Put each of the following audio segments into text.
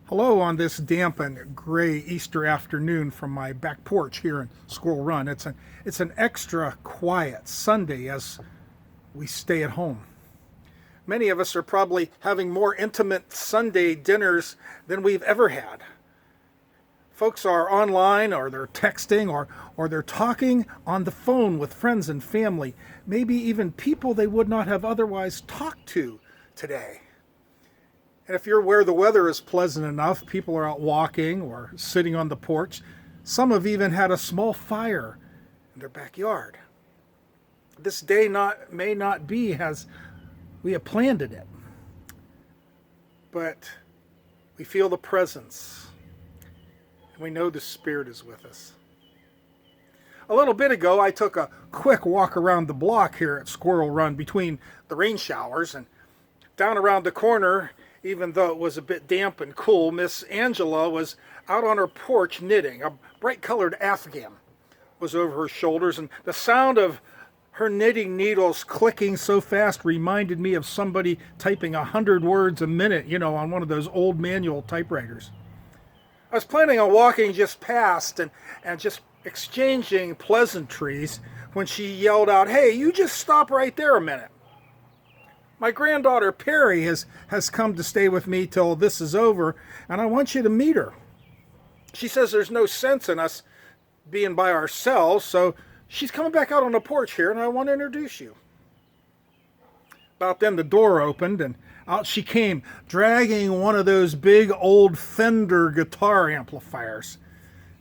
Hello on this damp and gray Easter afternoon from my back porch here in Squirrel Run. It's an extra quiet Sunday as we stay at home. Many of us are probably having more intimate Sunday dinners than we've ever had. Folks are online or they're texting or they're talking on the phone with friends and family, maybe even people they would not have otherwise talked to today. And if you're where the weather is pleasant enough, people are out walking or sitting on the porch. Some have even had a small fire in their backyard. This day may not be as we have planned it, but we feel the presence and we know the Spirit is with us. A little bit ago, I took a quick walk around the block here at Squirrel Run between the rain showers, and down around the corner, even though it was a bit damp and cool, Miss Angela was out on her porch knitting. A bright-colored afghan was over her shoulders, and the sound of her knitting needles clicking so fast reminded me of somebody typing 100 words a minute, on one of those old manual typewriters. I was planning on walking just past and just exchanging pleasantries when she yelled out, "Hey, you just stop right there a minute. My granddaughter Perry has come to stay with me till this is over, and I want you to meet her. She says there's no sense in us being by ourselves, so she's coming back out on the porch here, and I want to introduce you." About then the door opened, and out she came, dragging one of those big old Fender guitar amplifiers.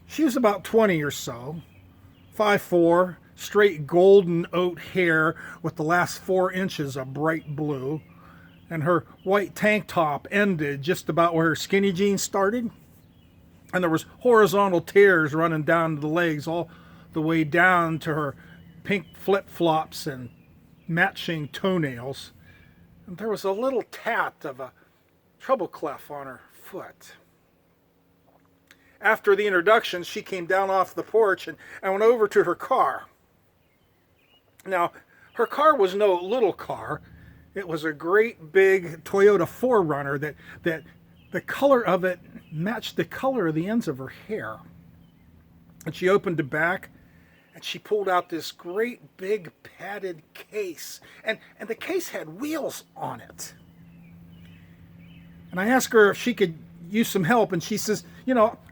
She was about 20 or so, 5'4", straight golden oat hair with the last 4 inches of bright blue, and her white tank top ended just about where her skinny jeans started, and there was horizontal tears running down the legs all the way down to her pink flip-flops and matching toenails, and there was a little tat of a treble clef on her foot. After the introduction, she came down off the porch and went over to her car. Now, her car was no little car. It was a great big Toyota 4Runner that the color of it matched the color of the ends of her hair. And she opened the back and she pulled out this great big padded case. And the case had wheels on it. And I asked her if she could use some help, and she says,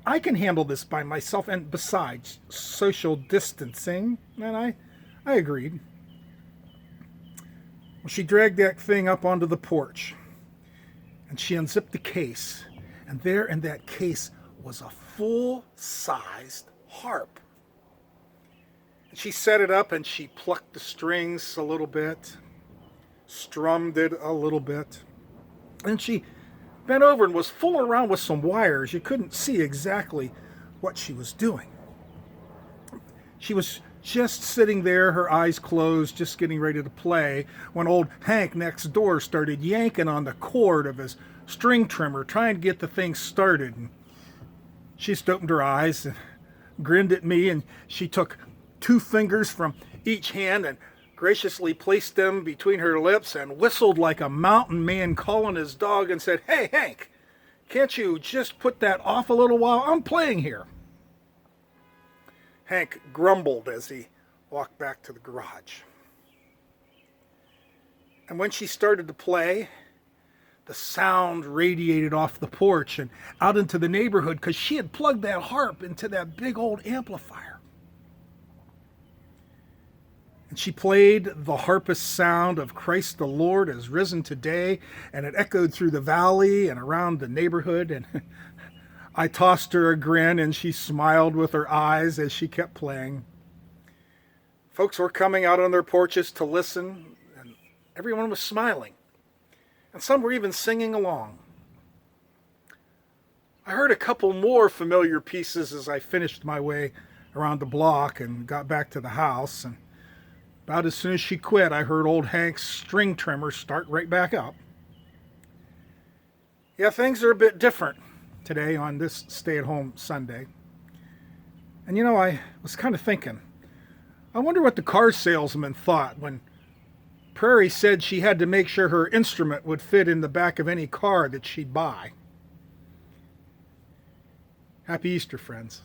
I can handle this by myself, and besides, social distancing. And I agreed. Well, she dragged that thing up onto the porch, and she unzipped the case, and there in that case was a full-sized harp. And she set it up, and she plucked the strings a little bit, strummed it a little bit, and she bent over and was fooling around with some wires. You couldn't see exactly what she was doing. She was just sitting there, her eyes closed, just getting ready to play, when old Hank next door started yanking on the cord of his string trimmer, trying to get the thing started. And she just opened her eyes and grinned at me, and she took 2 fingers from each hand and graciously placed them between her lips and whistled like a mountain man calling his dog and said, "Hey, Hank, can't you just put that off a little while? I'm playing here." Hank grumbled as he walked back to the garage. And when she started to play, the sound radiated off the porch and out into the neighborhood because she had plugged that harp into that big old amplifier. And she played the harpist sound of Christ the Lord is risen today, and it echoed through the valley and around the neighborhood. And I tossed her a grin, and she smiled with her eyes as she kept playing. Folks were coming out on their porches to listen, and everyone was smiling. And some were even singing along. I heard a couple more familiar pieces as I finished my way around the block and got back to the house. And about as soon as she quit, I heard old Hank's string trimmer start right back up. Yeah, things are a bit different today on this stay-at-home Sunday. And I was kind of thinking, I wonder what the car salesman thought when Prairie said she had to make sure her instrument would fit in the back of any car that she'd buy. Happy Easter, friends.